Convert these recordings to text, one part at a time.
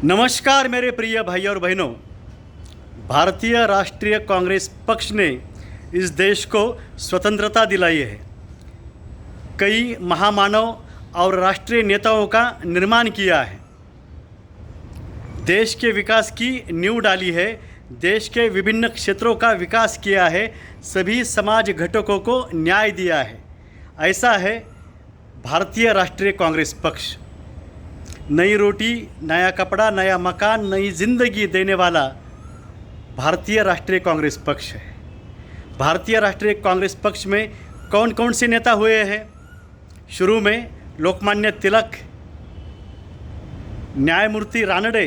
नमस्कार मेरे प्रिय भाई और बहनों। भारतीय राष्ट्रीय कांग्रेस पक्ष ने इस देश को स्वतंत्रता दिलाई है। कई महामानव और राष्ट्रीय नेताओं का निर्माण किया है। देश के विकास की नींव डाली है। देश के विभिन्न क्षेत्रों का विकास किया है। सभी समाज घटकों को न्याय दिया है। ऐसा है भारतीय राष्ट्रीय कांग्रेस पक्ष। नई रोटी, नया कपड़ा, नया मकान, नई जिंदगी देने वाला भारतीय राष्ट्रीय कांग्रेस पक्ष है। भारतीय राष्ट्रीय कांग्रेस पक्ष में कौन कौन से नेता हुए हैं? शुरू में लोकमान्य तिलक, न्यायमूर्ति रानडे,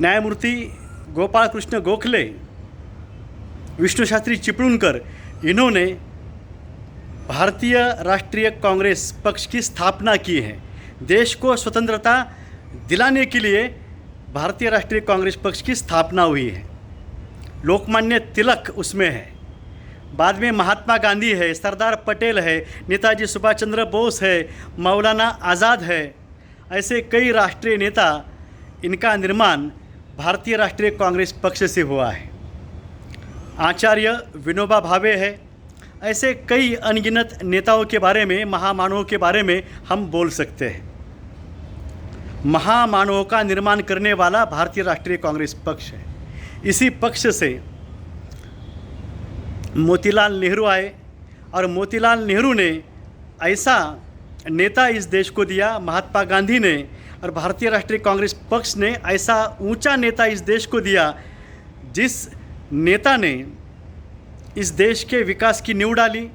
न्यायमूर्ति गोपाल कृष्ण गोखले, विष्णु शास्त्री चिपळूणकर, इन्होंने भारतीय राष्ट्रीय कांग्रेस पक्ष की स्थापना की है। देश को स्वतंत्रता दिलाने के लिए भारतीय राष्ट्रीय कांग्रेस पक्ष की स्थापना हुई है। लोकमान्य तिलक उसमें है। बाद में महात्मा गांधी है, सरदार पटेल है, नेताजी सुभाष चंद्र बोस है, मौलाना आज़ाद है। ऐसे कई राष्ट्रीय नेता, इनका निर्माण भारतीय राष्ट्रीय कांग्रेस पक्ष से हुआ है। आचार्य विनोबा भावे है। ऐसे कई अनगिनत नेताओं के बारे में, महामानवों के बारे में हम बोल सकते हैं। महामानवों का निर्माण करने वाला भारतीय राष्ट्रीय कांग्रेस पक्ष है। इसी पक्ष से मोतीलाल नेहरू आए और मोतीलाल नेहरू ने ऐसा नेता इस देश को दिया, महात्मा गांधी ने, और भारतीय राष्ट्रीय कांग्रेस पक्ष ने ऐसा ऊंचा नेता इस देश को दिया जिस नेता ने इस देश के विकास की नींव डाली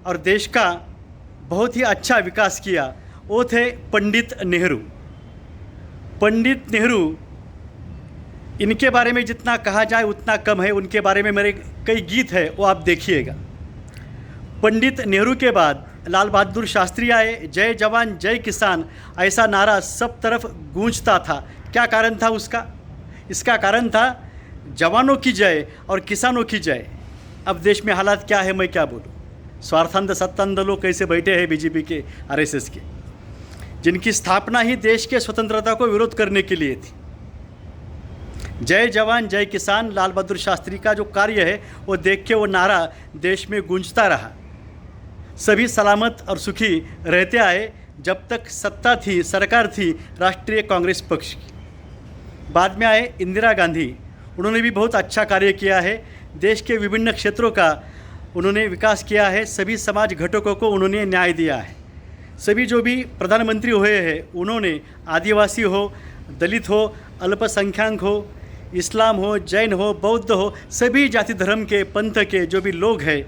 और देश का बहुत ही अच्छा विकास किया। वो थे पंडित नेहरू। पंडित नेहरू, इनके बारे में जितना कहा जाए उतना कम है। उनके बारे में मेरे कई गीत हैं, वो आप देखिएगा। पंडित नेहरू के बाद लाल बहादुर शास्त्री आए। जय जवान जय किसान ऐसा नारा सब तरफ गूंजता था। क्या कारण था उसका? इसका कारण था जवानों की जय और किसानों की जय। अब देश में हालात क्या है, मैं क्या बोलूँ। स्वार्थांध सत्तांध लोग कैसे बैठे हैं बीजेपी के, आरएसएस के, जिनकी स्थापना ही देश के स्वतंत्रता को विरोध करने के लिए थी। जय जवान जय किसान लाल बहादुर शास्त्री का जो कार्य है, वो देख के वो नारा देश में गूंजता रहा। सभी सलामत और सुखी रहते आए जब तक सत्ता थी, सरकार थी राष्ट्रीय कांग्रेस पक्ष की। बाद में आए इंदिरा गांधी। उन्होंने भी बहुत अच्छा कार्य किया है। देश के विभिन्न क्षेत्रों का उन्होंने विकास किया है। सभी समाज घटकों को उन्होंने न्याय दिया है। सभी जो भी प्रधानमंत्री हुए हैं, उन्होंने आदिवासी हो, दलित हो, अल्पसंख्यक हो, इस्लाम हो, जैन हो, बौद्ध हो, सभी जाति धर्म के, पंथ के जो भी लोग हैं,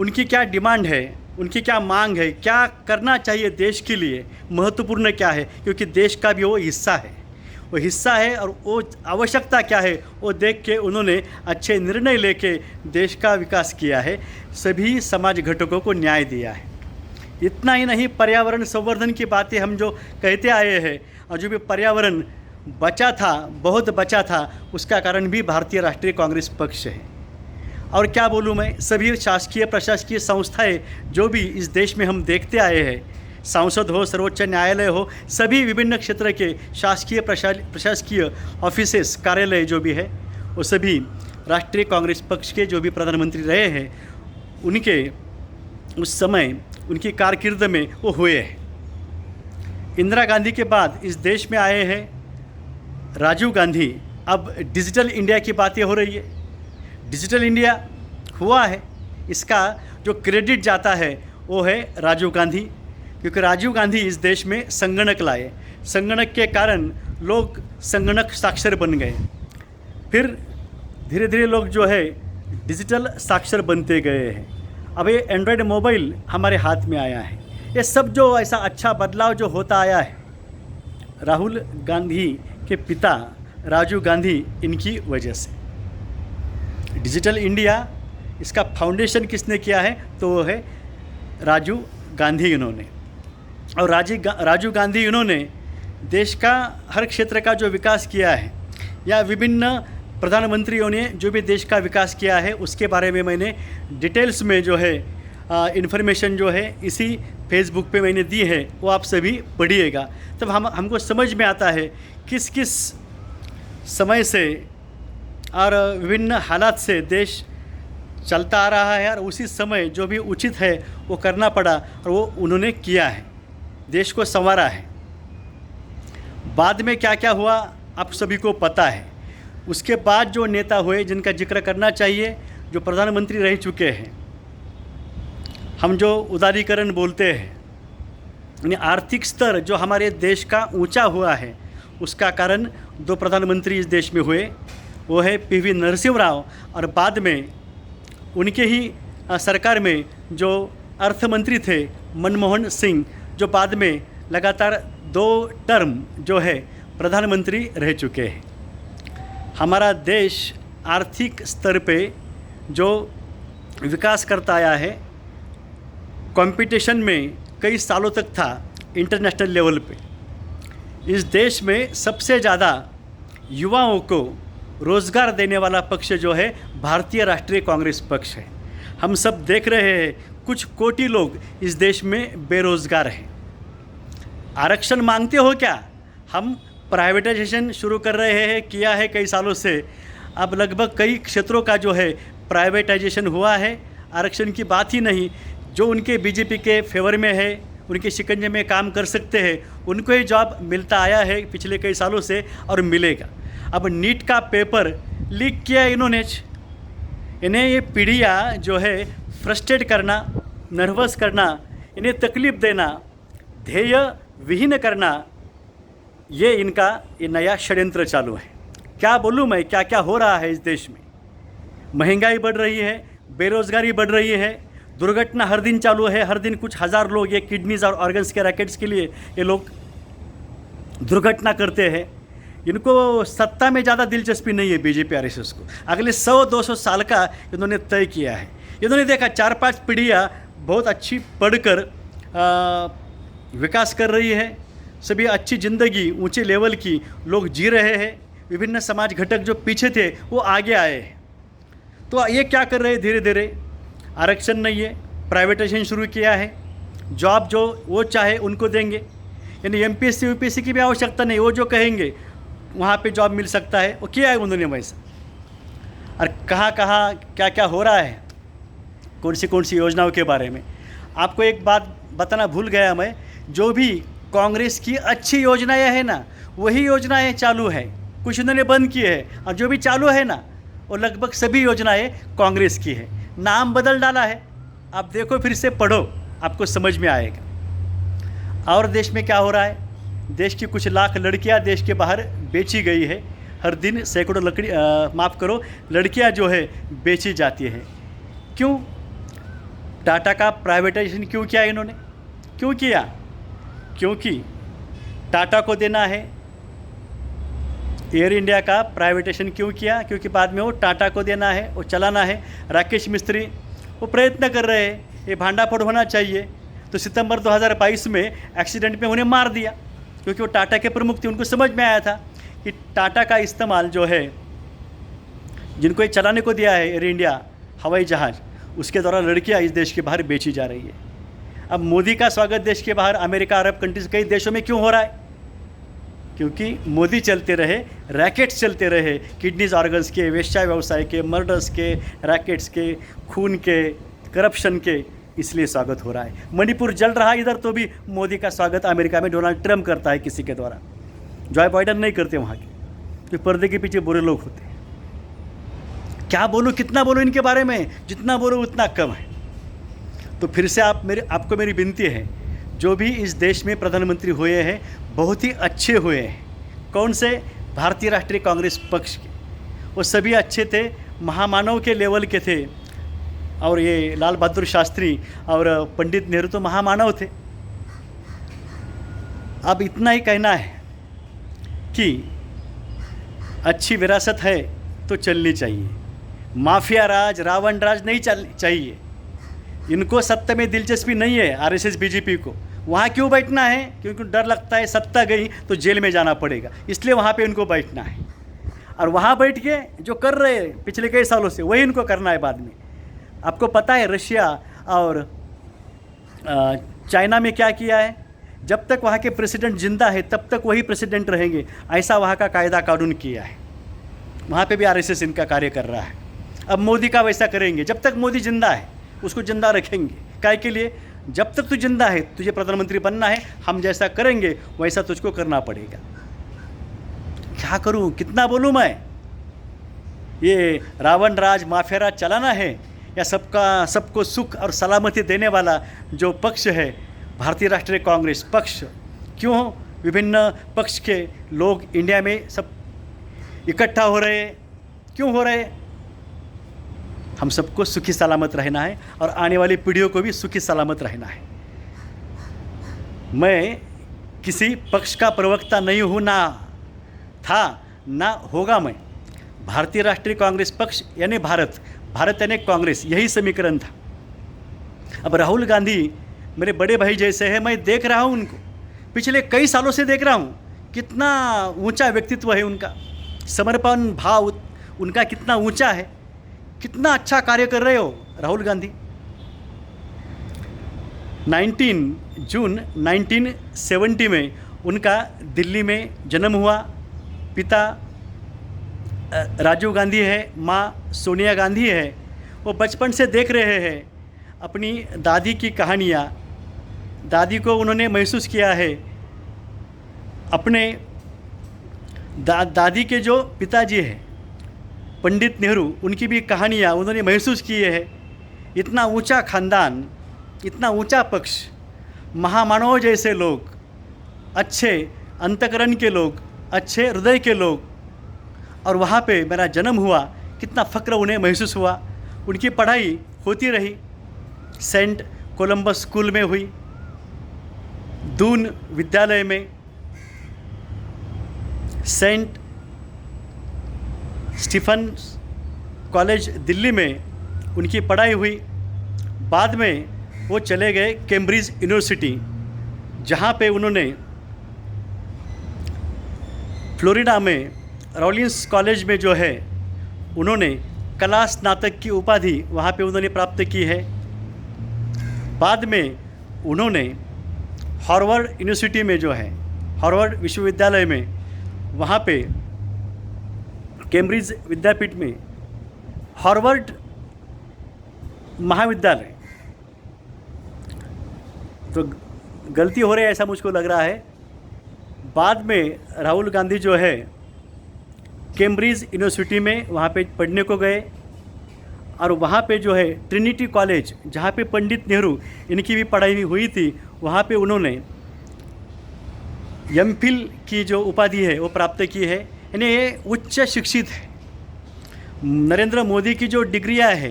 उनकी क्या डिमांड है, उनकी क्या मांग है, क्या करना चाहिए देश के लिए, महत्वपूर्ण क्या है, क्योंकि देश का भी वो हिस्सा है। वो हिस्सा है और वो आवश्यकता क्या है, वो देख के उन्होंने अच्छे निर्णय लेके देश का विकास किया है। सभी समाज घटकों को न्याय दिया है। इतना ही नहीं, पर्यावरण संवर्धन की बातें हम जो कहते आए हैं, और जो भी पर्यावरण बचा था, बहुत बचा था, उसका कारण भी भारतीय राष्ट्रीय कांग्रेस पक्ष है। और क्या बोलूँ मैं, सभी शासकीय प्रशासकीय संस्थाएं जो भी इस देश में हम देखते आए हैं, सांसद हो, सर्वोच्च न्यायालय हो, सभी विभिन्न क्षेत्र के शासकीय प्रशासकीय ऑफिसेस, कार्यालय जो भी है, वो सभी राष्ट्रीय कांग्रेस पक्ष के जो भी प्रधानमंत्री रहे हैं, उनके उस समय उनकी कारकिर्द में वो हुए हैं। इंदिरा गांधी के बाद इस देश में आए हैं राजीव गांधी। अब डिजिटल इंडिया की बातें हो रही है। डिजिटल इंडिया हुआ है, इसका जो क्रेडिट जाता है वो है राजीव गांधी, क्योंकि राजीव गांधी इस देश में संगणक लाए। संगणक के कारण लोग संगणक साक्षर बन गए। फिर धीरे धीरे लोग जो है डिजिटल साक्षर बनते गए हैं। अब ये एंड्रॉयड मोबाइल हमारे हाथ में आया है। ये सब जो ऐसा अच्छा बदलाव जो होता आया है, राहुल गांधी के पिता राजीव गांधी, इनकी वजह से। डिजिटल इंडिया, इसका फाउंडेशन किसने किया है, तो वो है राजीव गांधी इन्होंने। और राजीव गांधी इन्होंने देश का हर क्षेत्र का जो विकास किया है, या विभिन्न प्रधानमंत्रियों ने जो भी देश का विकास किया है, उसके बारे में मैंने डिटेल्स में जो है इन्फॉर्मेशन जो है इसी फेसबुक पे मैंने दी है, वो आप सभी पढ़िएगा। तब हमको समझ में आता है किस किस समय से और विभिन्न हालात से देश चलता आ रहा है, और उसी समय जो भी उचित है वो करना पड़ा और वो उन्होंने किया है, देश को संवारा है। बाद में क्या क्या हुआ आप सभी को पता है। उसके बाद जो नेता हुए जिनका जिक्र करना चाहिए, जो प्रधानमंत्री रह चुके हैं, हम जो उदारीकरण बोलते हैं, यानी आर्थिक स्तर जो हमारे देश का ऊंचा हुआ है, उसका कारण दो प्रधानमंत्री इस देश में हुए, वो है पीवी नरसिम्हा राव और बाद में उनके ही सरकार में जो अर्थ मंत्री थे मनमोहन सिंह, जो बाद में लगातार 2 टर्म जो है प्रधानमंत्री रह चुके हैं। हमारा देश आर्थिक स्तर पे जो विकास करता आया है, कंपटीशन में कई सालों तक था इंटरनेशनल लेवल पे। इस देश में सबसे ज़्यादा युवाओं को रोज़गार देने वाला पक्ष जो है भारतीय राष्ट्रीय कांग्रेस पक्ष है। हम सब देख रहे हैं कुछ कोटि लोग इस देश में बेरोज़गार हैं। आरक्षण मांगते हो क्या? हम प्राइवेटाइजेशन शुरू कर रहे हैं, किया है कई सालों से। अब लगभग कई क्षेत्रों का जो है प्राइवेटाइजेशन हुआ है, आरक्षण की बात ही नहीं। जो उनके बीजेपी के फेवर में है, उनके शिकंजे में काम कर सकते हैं, उनको ही जॉब मिलता आया है पिछले कई सालों से और मिलेगा। अब नीट का पेपर लीक किया इन्होंने। इन्हें ये पीढ़ियाँ जो है फ्रस्ट्रेट करना, नर्वस करना, इन्हें तकलीफ़ देना, ध्येय विहीन करना, ये इनका ये नया षड्यंत्र चालू है। क्या बोलूँ मैं, क्या क्या हो रहा है इस देश में। महंगाई बढ़ रही है, बेरोज़गारी बढ़ रही है, दुर्घटना हर दिन चालू है। हर दिन कुछ हज़ार लोग ये किडनीज और ऑर्गन्स के रैकेट्स के लिए ये लोग दुर्घटना करते हैं। इनको सत्ता में ज़्यादा दिलचस्पी नहीं है बीजेपी आरएसएस को। अगले 100-200 साल का इन्होंने तय किया है। इन्होंने देखा 4-5 पीढ़ियाँ बहुत अच्छी पढ़कर विकास कर रही है, सभी अच्छी ज़िंदगी ऊंचे लेवल की लोग जी रहे हैं। विभिन्न समाज घटक जो पीछे थे वो आगे आए हैं। तो ये क्या कर रहे हैं, धीरे धीरे आरक्षण नहीं है, प्राइवेटाइजेशन शुरू किया है, जॉब जो वो चाहे उनको देंगे, यानी एमपीएससी यूपीएससी की भी आवश्यकता नहीं, वो जो कहेंगे वहाँ पे जॉब मिल सकता है, वो किया है उन्होंने वैसा। और कहाँ कहाँ क्या क्या हो रहा है, कौन सी योजनाओं के बारे में आपको एक बात बताना भूल गया मैं। जो भी कांग्रेस की अच्छी योजनाएं हैं ना, वही योजनाएं चालू है, कुछ उन्होंने बंद किए हैं, और जो भी चालू है ना वो लगभग सभी योजनाएं कांग्रेस की है। नाम बदल डाला है, आप देखो फिर से पढ़ो, आपको समझ में आएगा। और देश में क्या हो रहा है, देश की कुछ लाख लड़कियां देश के बाहर बेची गई है। हर दिन सैकड़ों लड़कियां जो है बेची जाती है। क्यों? टाटा का प्राइवेटाइजेशन क्यों किया इन्होंने? क्यों किया? क्योंकि टाटा को देना है। एयर इंडिया का प्राइवेटाइजेशन क्यों किया? क्योंकि बाद में वो टाटा को देना है, वो चलाना है। राकेश मिस्त्री वो प्रयत्न कर रहे हैं, ये भांडाफोड़ होना चाहिए। तो सितंबर 2022 में एक्सीडेंट में उन्हें मार दिया, क्योंकि वो टाटा के प्रमुख थे। उनको समझ में आया था कि टाटा का इस्तेमाल जो है, जिनको ये चलाने को दिया है एयर इंडिया हवाई जहाज़, उसके द्वारा लड़कियां इस देश के बाहर बेची जा रही है। अब मोदी का स्वागत देश के बाहर अमेरिका, अरब कंट्रीज, कई देशों में क्यों हो रहा है? क्योंकि मोदी चलते रहे, रैकेट्स चलते रहे, किडनीज ऑर्गन्स के, वेश्या व्यवसाय के, मर्डर्स के, रैकेट्स के, खून के, करप्शन के, इसलिए स्वागत हो रहा है। मणिपुर जल रहा है इधर, तो भी मोदी का स्वागत अमेरिका में डोनाल्ड ट्रंप करता है किसी के द्वारा। जो बाइडेन नहीं करते वहाँ के, तो पर्दे के पीछे बुरे लोग होते हैं। क्या बोलूँ, कितना बोलूँ इनके बारे में? जितना बोलूँ उतना कम है। तो फिर से आपको मेरी विनती है, जो भी इस देश में प्रधानमंत्री हुए हैं बहुत ही अच्छे हुए हैं। कौन से? भारतीय राष्ट्रीय कांग्रेस पक्ष के, वो सभी अच्छे थे, महामानव के लेवल के थे। और ये लाल बहादुर शास्त्री और पंडित नेहरू तो महामानव थे। अब इतना ही कहना है कि अच्छी विरासत है तो चलनी चाहिए। माफिया राज, रावण राज नहीं चाहिए। इनको सत्ता में दिलचस्पी नहीं है, आरएसएस बीजेपी को। वहाँ क्यों बैठना है? क्योंकि डर लगता है सत्ता गई तो जेल में जाना पड़ेगा, इसलिए वहाँ पे उनको बैठना है। और वहाँ बैठ के जो कर रहे हैं पिछले कई सालों से, वही इनको करना है बाद में। आपको पता है रशिया और चाइना में क्या किया है, जब तक वहाँ के प्रेसिडेंट जिंदा है तब तक वही प्रेसिडेंट रहेंगे, ऐसा वहाँ का कायदा कानून किया है। वहाँ पे भी आरएसएस इनका कार्य कर रहा है। अब मोदी का वैसा करेंगे, जब तक मोदी जिंदा है उसको जिंदा रखेंगे। काय के लिए? जब तक तू जिंदा है, तुझे प्रधानमंत्री बनना है, हम जैसा करेंगे वैसा तुझको करना पड़ेगा। क्या करूं, कितना बोलूं मैं? ये रावण राज माफिया राज चलाना है या सबको सुख और सलामती देने वाला जो पक्ष है भारतीय राष्ट्रीय कांग्रेस पक्ष? क्यों विभिन्न पक्ष के लोग इंडिया में सब इकट्ठा हो रहे, क्यों हो रहे? हम सबको सुखी सलामत रहना है और आने वाली पीढ़ियों को भी सुखी सलामत रहना है। मैं किसी पक्ष का प्रवक्ता नहीं हूँ, ना था ना होगा। मैं भारतीय राष्ट्रीय कांग्रेस पक्ष यानी भारत, भारत यानी कांग्रेस, यही समीकरण था। अब राहुल गांधी मेरे बड़े भाई जैसे हैं, मैं देख रहा हूँ उनको, पिछले कई सालों से देख रहा हूँ। कितना ऊंचा व्यक्तित्व है उनका, समर्पण भाव उनका कितना ऊंचा है, कितना अच्छा कार्य कर रहे हो राहुल गांधी। 19 जून 1970 में उनका दिल्ली में जन्म हुआ। पिता राजीव गांधी है, माँ सोनिया गांधी है। वो बचपन से देख रहे हैं अपनी दादी की कहानियाँ। दादी को उन्होंने महसूस किया है। अपने दादी के जो पिताजी हैं पंडित नेहरू, उनकी भी कहानियाँ उन्होंने महसूस की है। इतना ऊंचा खानदान, इतना ऊंचा पक्ष, महामानव जैसे लोग, अच्छे अंतकरण के लोग, अच्छे हृदय के लोग, और वहाँ पे मेरा जन्म हुआ, कितना फ़ख्र उन्हें महसूस हुआ। उनकी पढ़ाई होती रही, सेंट कोलंबस स्कूल में हुई, दून विद्यालय में, सेंट स्टीफन कॉलेज दिल्ली में उनकी पढ़ाई हुई। बाद में वो चले गए कैम्ब्रिज यूनिवर्सिटी, जहाँ पे उन्होंने फ्लोरिडा में रॉलिंस कॉलेज में जो है उन्होंने कला स्नातक की उपाधि वहाँ पे उन्होंने प्राप्त की है। बाद में उन्होंने हार्वर्ड यूनिवर्सिटी में जो है, हार्वर्ड विश्वविद्यालय में, वहाँ पे कैम्ब्रिज विद्यापीठ में हार्वर्ड महाविद्यालय, तो गलती हो रही है ऐसा मुझको लग रहा है। बाद में राहुल गांधी जो है कैम्ब्रिज यूनिवर्सिटी में वहाँ पे पढ़ने को गए, और वहाँ पे जो है ट्रिनिटी कॉलेज, जहाँ पे पंडित नेहरू इनकी भी पढ़ाई हुई थी, वहाँ पे उन्होंने एमफिल की जो उपाधि है वो प्राप्त की है। यानी ये उच्च शिक्षित है। नरेंद्र मोदी की जो डिग्रियाँ है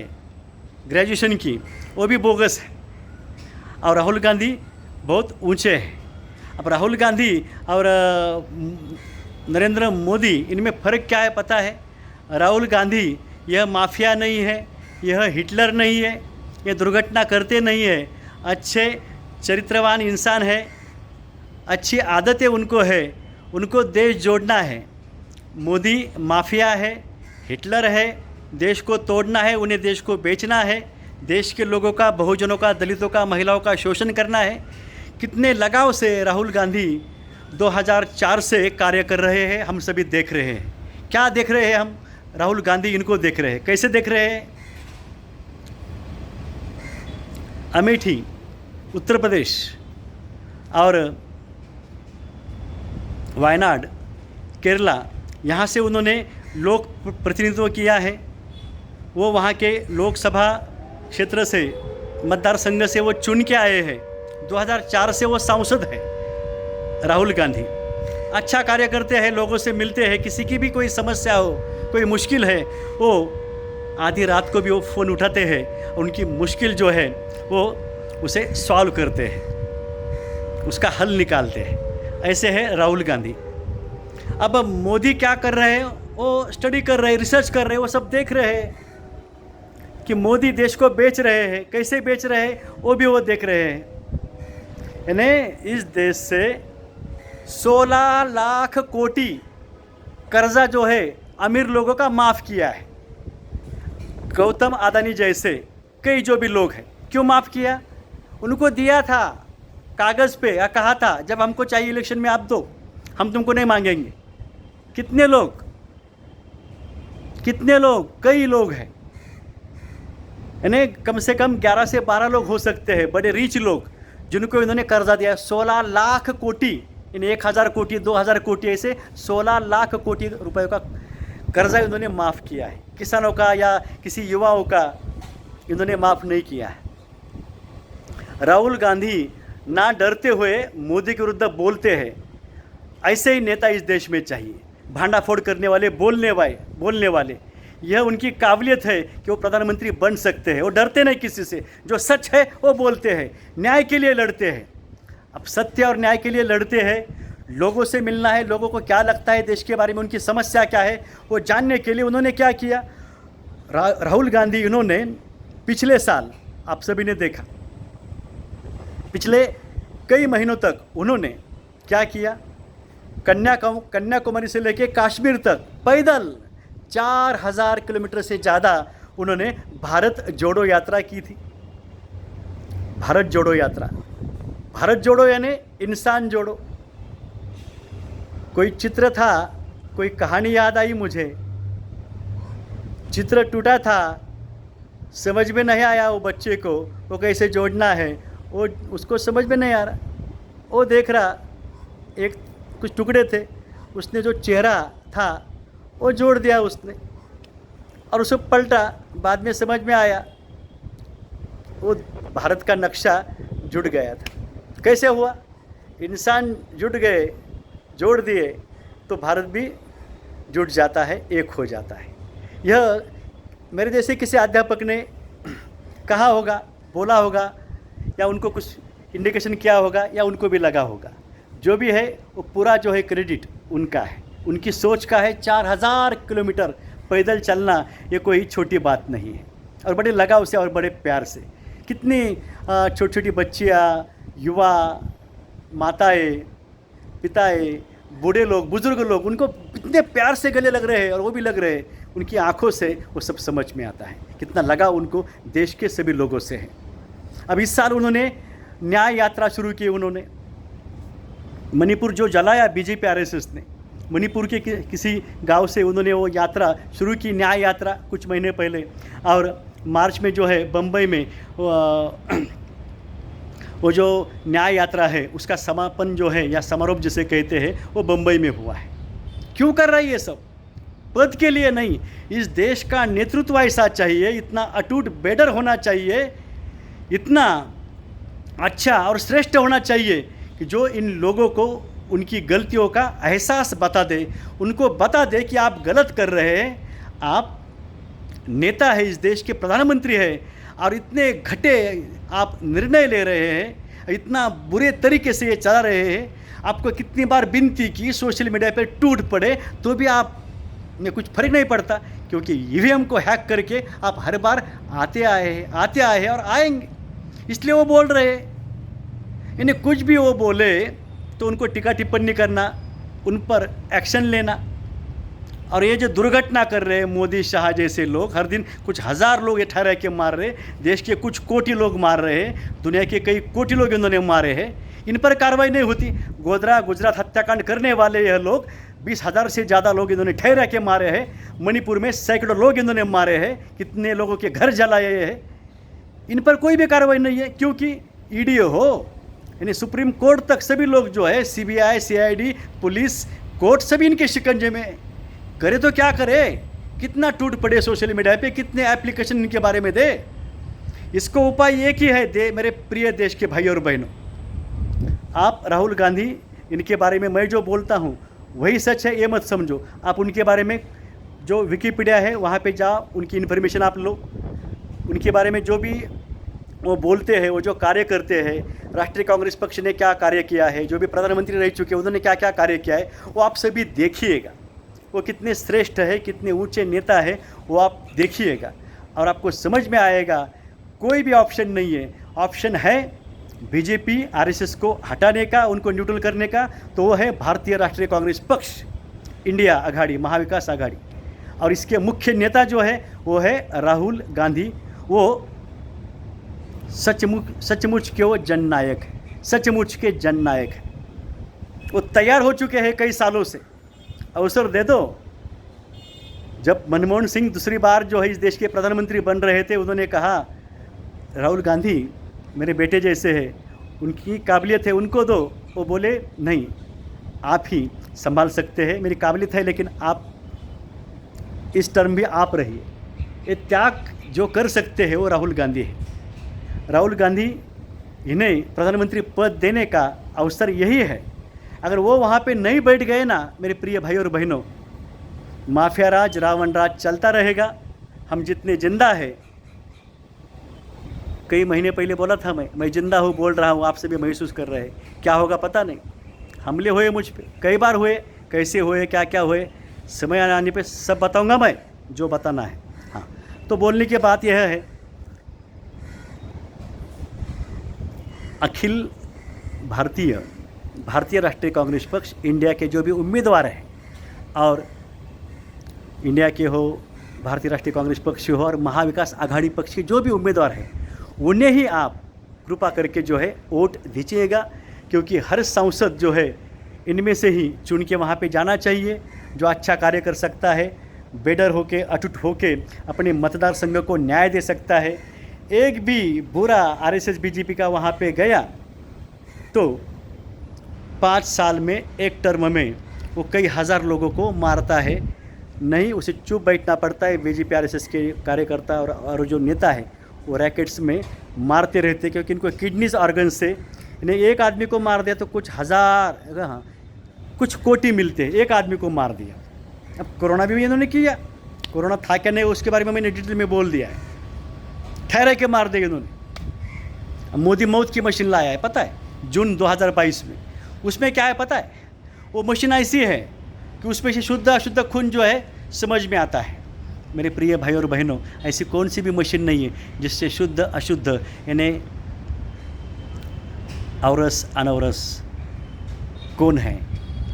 ग्रेजुएशन की, वो भी बोगस है, और राहुल गांधी बहुत ऊंचे हैं। अब राहुल गांधी और नरेंद्र मोदी, इनमें फ़र्क क्या है पता है? राहुल गांधी यह माफिया नहीं है, यह हिटलर नहीं है, यह दुर्घटना करते नहीं है, अच्छे चरित्रवान इंसान है, अच्छी आदतें उनको है, उनको देश जोड़ना है। मोदी माफिया है, हिटलर है, देश को तोड़ना है, उन्हें देश को बेचना है, देश के लोगों का, बहुजनों का, दलितों का, महिलाओं का शोषण करना है। कितने लगाव से राहुल गांधी 2004 से कार्य कर रहे हैं, हम सभी देख रहे हैं। क्या देख रहे हैं हम? राहुल गांधी इनको देख रहे हैं। कैसे देख रहे हैं? अमेठी, उत्तर प्रदेश और वायनाड, केरला, यहाँ से उन्होंने लोक प्रतिनिधित्व किया है। वो वहाँ के लोकसभा क्षेत्र से, मतदार संघ से वो चुन के आए हैं। 2004 से वो सांसद है राहुल गांधी। अच्छा कार्य करते हैं, लोगों से मिलते हैं, किसी की भी कोई समस्या हो, कोई मुश्किल है, वो आधी रात को भी वो फ़ोन उठाते हैं, उनकी मुश्किल जो है वो उसे सॉल्व करते हैं, उसका हल निकालते हैं। ऐसे है राहुल गांधी। अब मोदी क्या कर रहे हैं? वो स्टडी कर रहे हैं, रिसर्च कर रहे हैं, वो सब देख रहे हैं कि मोदी देश को बेच रहे हैं, कैसे बेच रहे हैं वो भी वो देख रहे हैं। यानी इस देश से 16 लाख कोटी कर्जा जो है अमीर लोगों का माफ़ किया है। गौतम अदानी जैसे कई जो भी लोग हैं, क्यों माफ़ किया? उनको दिया था कागज़ पे या कहा था जब हमको चाहिए इलेक्शन में आप दो, हम तुमको नहीं मांगेंगे। कितने लोग, कई लोग हैं, यानी कम से कम 11 से 12 लोग हो सकते हैं, बड़े रिच लोग, जिनको इन्होंने कर्जा दिया 16 लाख कोटी, इन 1000 कोटी 2000 कोटी ऐसे 16 लाख कोटी रुपए का कर्जा इन्होंने माफ़ किया है। किसानों का या किसी युवाओं का इन्होंने माफ़ नहीं किया है। राहुल गांधी ना डरते हुए मोदी के विरुद्ध बोलते हैं, ऐसे ही नेता इस देश में चाहिए। भांडाफोड़ करने वाले, बोलने वाले, यह उनकी काबिलियत है कि वो प्रधानमंत्री बन सकते हैं। वो डरते नहीं किसी से, जो सच है वो बोलते हैं, न्याय के लिए लड़ते हैं। अब सत्य और न्याय के लिए लड़ते हैं, लोगों से मिलना है, लोगों को क्या लगता है देश के बारे में, उनकी समस्या क्या है वो जानने के लिए उन्होंने क्या किया। राहुल गांधी इन्होंने पिछले साल, आप सभी ने देखा, पिछले कई महीनों तक उन्होंने क्या किया, कन्याकुमारी से लेकर कश्मीर तक पैदल 4000 किलोमीटर से ज़्यादा उन्होंने भारत जोड़ो यात्रा की थी। भारत जोड़ो यात्रा, भारत जोड़ो यानी इंसान जोड़ो। कोई चित्र था, कोई कहानी याद आई मुझे, चित्र टूटा था, समझ में नहीं आया वो बच्चे को वो कैसे जोड़ना है, वो उसको समझ में नहीं आ रहा। वो देख रहा, एक कुछ टुकड़े थे, उसने जो चेहरा था वो जोड़ दिया उसने, और उसे पलटा, बाद में समझ में आया वो भारत का नक्शा जुड़ गया था। कैसे हुआ? इंसान जुड़ गए, जोड़ दिए तो भारत भी जुड़ जाता है, एक हो जाता है। यह मेरे जैसे किसी अध्यापक ने कहा होगा, बोला होगा, या उनको कुछ इंडिकेशन किया होगा, या उनको भी लगा होगा। जो भी है वो पूरा जो है क्रेडिट उनका है, उनकी सोच का है। 4000 किलोमीटर पैदल चलना ये कोई छोटी बात नहीं है, और बड़े लगाव से और बड़े प्यार से। कितनी छोटी छोटी बच्चियाँ, युवा, माताएं, पिताएं, बूढ़े लोग, बुजुर्ग लोग, उनको कितने प्यार से गले लग रहे हैं, और वो भी लग रहे हैं, उनकी आंखों से वो सब समझ में आता है कितना लगाव उनको देश के सभी लोगों से है। अब इस साल उन्होंने न्याय यात्रा शुरू की। उन्होंने मणिपुर जो जलाया बीजेपी आरएसएस ने, मणिपुर के किसी गांव से उन्होंने वो यात्रा शुरू की, न्याय यात्रा, कुछ महीने पहले। और मार्च में जो है बम्बई में वो जो न्याय यात्रा है उसका समापन जो है, या समारोह जिसे कहते हैं, वो बम्बई में हुआ है। क्यों कर रहा है ये सब? पद के लिए नहीं, इस देश का नेतृत्व ऐसा चाहिए, इतना अटूट बेडर होना चाहिए, इतना अच्छा और श्रेष्ठ होना चाहिए कि जो इन लोगों को उनकी गलतियों का एहसास बता दे, उनको बता दे कि आप गलत कर रहे हैं, आप नेता है, इस देश के प्रधानमंत्री है, और इतने घटे आप निर्णय ले रहे हैं, इतना बुरे तरीके से ये चला रहे हैं। आपको कितनी बार विनती की, सोशल मीडिया पर टूट पड़े, तो भी आप में कुछ फर्क नहीं पड़ता, क्योंकि ईवीएम को हैक करके आप हर बार आते आए हैं और आएंगे, इसलिए वो बोल रहे हैं। यानी कुछ भी वो बोले तो उनको टीका टिप्पणी करना, उन पर एक्शन लेना। और ये जो दुर्घटना कर रहे हैं मोदी शाह जैसे लोग, हर दिन कुछ हज़ार लोग ठहरा के मार रहे, देश के कुछ कोटि लोग मार रहे हैं, दुनिया के कई कोटि लोग इन्होंने मारे हैं, इन पर कार्रवाई नहीं होती। गोधरा गुजरात हत्याकांड करने वाले यह लोग, 20,000 से ज़्यादा लोग इन्होंने ठहरा के मारे हैं। मणिपुर में सैकड़ों लोग इन्होंने मारे हैं, कितने लोगों के घर जलाए हैं, इन पर कोई भी कार्रवाई नहीं है। क्योंकि ईडी हो, यानी सुप्रीम कोर्ट तक सभी लोग जो है, सीबीआई, सीआईडी, पुलिस, कोर्ट, सभी इनके शिकंजे में। करे तो क्या करे? कितना टूट पड़े सोशल मीडिया पे, कितने एप्लीकेशन इनके बारे में दे। इसको उपाय एक ही है, दे मेरे प्रिय देश के भाई और बहनों, आप राहुल गांधी, इनके बारे में मैं जो बोलता हूँ वही सच है, ये मत समझो। आप उनके बारे में जो विकिपीडिया है वहाँ पे जाओ, उनकी इन्फॉर्मेशन आप लो, उनके बारे में जो भी वो बोलते हैं, वो जो कार्य करते हैं, राष्ट्रीय कांग्रेस पक्ष ने क्या कार्य किया है, जो भी प्रधानमंत्री रह चुके उन्होंने क्या क्या कार्य किया है, वो आप सभी देखिएगा। वो कितने श्रेष्ठ है, कितने ऊंचे नेता है, वो आप देखिएगा और आपको समझ में आएगा। कोई भी ऑप्शन नहीं है, ऑप्शन है बीजेपी आरएसएस को हटाने का, उनको न्यूट्रल करने का, तो वो है भारतीय राष्ट्रीय कांग्रेस पक्ष, इंडिया आघाड़ी, महाविकास आघाड़ी। और इसके मुख्य नेता जो है वो है राहुल गांधी। वो सचमुच के वो जननायक है। सचमुच के जननायक हैं। वो तैयार हो चुके हैं कई सालों से, अवसर दे दो। जब मनमोहन सिंह दूसरी बार जो है इस देश के प्रधानमंत्री बन रहे थे, उन्होंने कहा राहुल गांधी मेरे बेटे जैसे हैं, उनकी काबिलियत है, उनको दो। वो बोले नहीं, आप ही संभाल सकते हैं, मेरी काबिलियत है लेकिन आप इस टर्म भी आप रहिए। ये त्याग जो कर सकते हैं वो राहुल गांधी है। राहुल गांधी इन्हें प्रधानमंत्री पद देने का अवसर यही है। अगर वो वहाँ पे नहीं बैठ गए ना मेरे प्रिय भाई और बहनों, माफिया राज, रावण राज चलता रहेगा। हम जितने जिंदा है, कई महीने पहले बोला था मैं जिंदा हूँ, बोल रहा हूँ, आपसे भी महसूस कर रहे हैं। क्या होगा पता नहीं। हमले हुए मुझ पे कई बार हुए, कैसे हुए, क्या क्या हुए, समय आने पे सब बताऊंगा मैं, जो बताना है। हाँ, तो बोलने की बात यह है, अखिल भारतीय राष्ट्रीय कांग्रेस पक्ष, इंडिया के जो भी उम्मीदवार हैं, और इंडिया के हो, भारतीय राष्ट्रीय कांग्रेस पक्ष हो, और महाविकास आघाड़ी पक्ष के जो भी उम्मीदवार हैं, उन्हें ही आप कृपा करके जो है वोट दीजिएगा। क्योंकि हर सांसद जो है इनमें से ही चुन के वहाँ पे जाना चाहिए, जो अच्छा कार्य कर सकता है, बेडर होके, अटूट होके अपने मतदार संघ को न्याय दे सकता है। एक भी बुरा आरएसएस बीजेपी का वहाँ पे गया तो 5 साल में, एक टर्म में वो कई हज़ार लोगों को मारता है। नहीं, उसे चुप बैठना पड़ता है। बीजेपी आरएसएस के कार्यकर्ता और जो नेता है वो रैकेट्स में मारते रहते, क्योंकि इनको किडनीज ऑर्गन से इन्हें एक आदमी को मार दिया तो कुछ हज़ार, हाँ, कुछ कोटि मिलते हैं। एक आदमी को मार दिया। अब कोरोना भी इन्होंने किया, कोरोना था क्या नहीं उसके बारे में मैंने डिटेल में बोल दिया है। ठहरे के मार दिया इन्होंने। मोदी मौत की मशीन लाया है, पता है, जून 2022 में। उसमें क्या है पता है, वो मशीन ऐसी है कि उसमें से शुद्ध अशुद्ध खून जो है समझ में आता है। मेरे प्रिय भाई और बहनों, ऐसी कौन सी भी मशीन नहीं है जिससे शुद्ध अशुद्ध, यानी औरस अनौरस कौन है,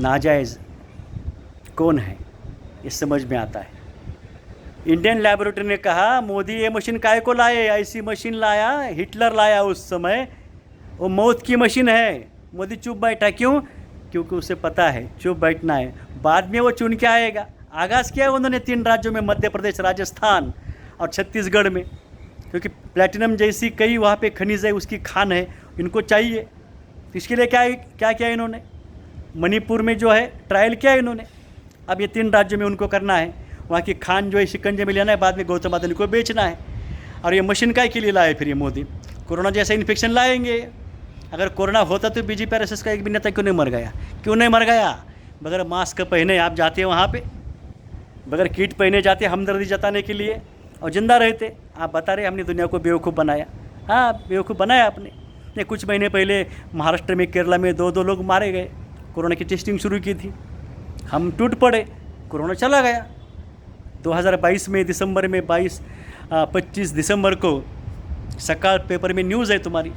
नाजायज़ कौन है, ये समझ में आता है। इंडियन लैबोरेटरी ने कहा मोदी ये मशीन काहे को लाए, ऐसी मशीन लाया, हिटलर लाया उस समय, वो मौत की मशीन है। मोदी चुप बैठा, क्यों? क्योंकि उसे पता है चुप बैठना है, बाद में वो चुन के आएगा। आगाज़ किया उन्होंने 3 राज्यों में, मध्य प्रदेश, राजस्थान और छत्तीसगढ़ में, क्योंकि प्लैटिनम जैसी कई वहाँ पे खनिज है, उसकी खान है, इनको चाहिए। इसके लिए क्या किया इन्होंने? मणिपुर में जो है ट्रायल किया इन्होंने। अब ये 3 राज्यों में उनको करना है, वहाँ की खान जो है शिकंजे में लेना है, बाद में गौतम अदानी को बेचना है। और ये मशीन काय के लिए लाए फिर ये मोदी? कोरोना जैसा इन्फेक्शन लाएंगे। अगर कोरोना होता तो बीजेपी आरएसएस का एक भी नेता क्यों नहीं मर गया? क्यों नहीं मर गया? बगैर मास्क पहने आप जाते हैं वहाँ पे, बगैर किट पहने जाते हमदर्दी जताने के लिए, और जिंदा रहते। आप बता रहे हमने दुनिया को बेवकूफ़ बनाया। हाँ, बेवकूफ़ बनाया आपने। ये कुछ महीने पहले महाराष्ट्र में, केरला में 2-2 लोग मारे गए। कोरोना की टेस्टिंग शुरू की थी, हम टूट पड़े, कोरोना चला गया। 2022 में दिसंबर में 25 दिसंबर को सकाल पेपर में न्यूज़ है तुम्हारी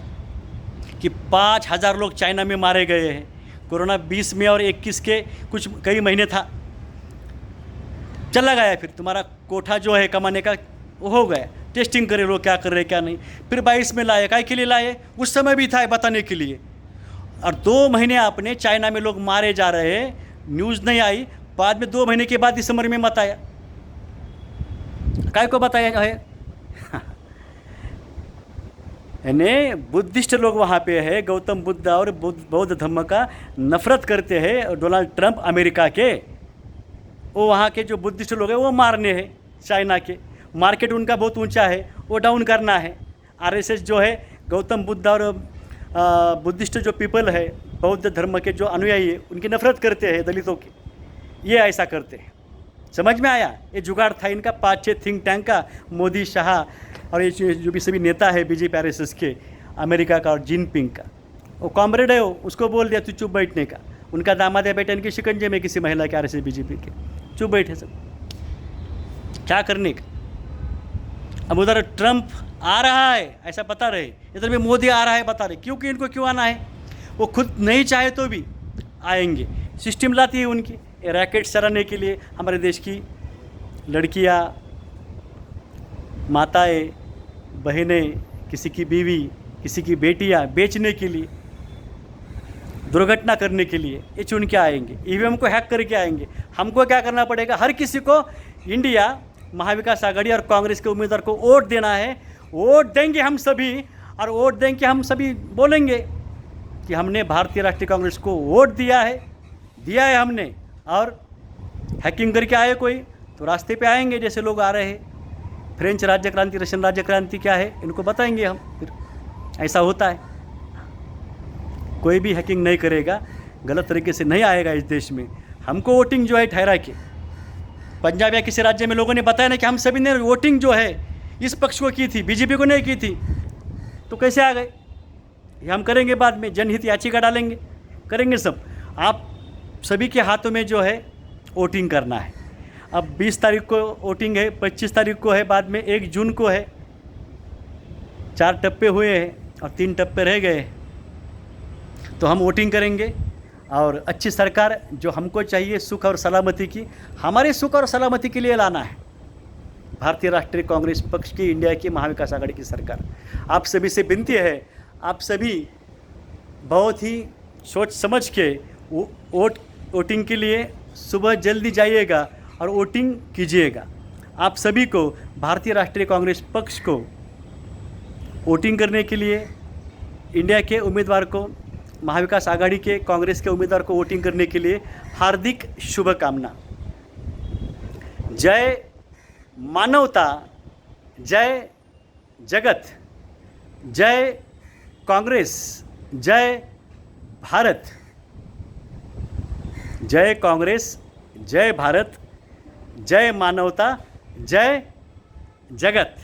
कि 5000 लोग चाइना में मारे गए हैं। कोरोना 20 में और 21 के कुछ कई महीने था, चला गया। फिर तुम्हारा कोठा जो है कमाने का वो हो गया। टेस्टिंग करे लोग क्या कर रहे क्या नहीं। फिर 22 में लाए, काय के लिए लाए? उस समय भी था बताने के लिए। और 2 महीने आपने चाइना में लोग मारे जा रहे हैं, न्यूज़ नहीं आई। बाद में 2 महीने के बाद दिसंबर में मत आया, काय को बताया है? यानी बुद्धिस्ट लोग वहाँ पे है, गौतम बुद्ध और बौद्ध धर्म का नफरत करते हैं डोनाल्ड ट्रंप अमेरिका के। वो वहाँ के जो बुद्धिस्ट लोग हैं वो मारने हैं। चाइना के मार्केट उनका बहुत ऊंचा है, वो डाउन करना है। आरएसएस जो है गौतम बुद्ध और बुद्धिस्ट जो पीपल है, बौद्ध धर्म के जो अनुयायी है, उनकी नफरत करते हैं, दलितों की। ये ऐसा करते हैं। समझ में आया? ये जुगाड़ था इनका 5-6 थिंक टैंक का, मोदी, शाह और ये जो भी सभी नेता है बीजेपी आरएसएस के, अमेरिका का और जिनपिंग का। वो कॉमरेड है, वो उसको बोल दिया तू चुप बैठने का। उनका दामाद है बेटा इनके शिकंजे में, किसी महिला के आरएसएस बीजेपी के, चुप बैठे सब, क्या करने का। अब उधर ट्रंप आ रहा है ऐसा बता रहे, इधर भी मोदी आ रहा है बता रहे। क्योंकि इनको क्यों आना है? वो खुद नहीं चाहे तो भी आएंगे। सिस्टम लाती है उनकी रैकेट चलाने के लिए। हमारे देश की लड़कियां, माताएं, बहनें, किसी की बीवी, किसी की बेटियां बेचने के लिए दुर्घटना करने के लिए ये चुन के आएंगे, ईवीएम को हैक करके आएंगे। हमको क्या करना पड़ेगा? हर किसी को इंडिया महाविकास आघाड़ी और कांग्रेस के उम्मीदवार को वोट देना है। वोट देंगे हम सभी, और वोट देंगे हम सभी बोलेंगे कि हमने भारतीय राष्ट्रीय कांग्रेस को वोट दिया है हमने। और हैकिंग करके आए कोई तो रास्ते पे आएंगे, जैसे लोग आ रहे हैं। फ्रेंच राज्य क्रांति, रशियन राज्य क्रांति क्या है इनको बताएंगे हम, फिर ऐसा होता है। कोई भी हैकिंग नहीं करेगा, गलत तरीके से नहीं आएगा इस देश में। हमको वोटिंग जो है ठहरा के, पंजाब या किसी राज्य में लोगों ने बताया ना कि हम सभी ने वोटिंग जो है इस पक्ष को की थी, बीजेपी को नहीं की थी, तो कैसे आ गए? ये हम करेंगे बाद में, जनहित याचिका डालेंगे, करेंगे सब। आप सभी के हाथों में जो है वोटिंग करना है। अब 20 तारीख को वोटिंग है, 25 तारीख को है, बाद में 1 जून को है। 4 टप्पे हुए हैं और 3 टप्पे रह गए। तो हम वोटिंग करेंगे और अच्छी सरकार जो हमको चाहिए सुख और सलामती की, हमारे सुख और सलामती के लिए लाना है भारतीय राष्ट्रीय कांग्रेस पक्ष की, इंडिया की महाविकास आघाड़ी की सरकार। आप सभी से विनती है, आप सभी बहुत ही सोच समझ के वोटिंग के लिए सुबह जल्दी जाइएगा और वोटिंग कीजिएगा। आप सभी को भारतीय राष्ट्रीय कांग्रेस पक्ष को वोटिंग करने के लिए, इंडिया के उम्मीदवार को, महाविकास आघाड़ी के कांग्रेस के उम्मीदवार को वोटिंग करने के लिए हार्दिक शुभकामना। जय मानवता, जय जगत, जय कांग्रेस, जय भारत। जय कांग्रेस, जय भारत, जय मानवता, जय जगत।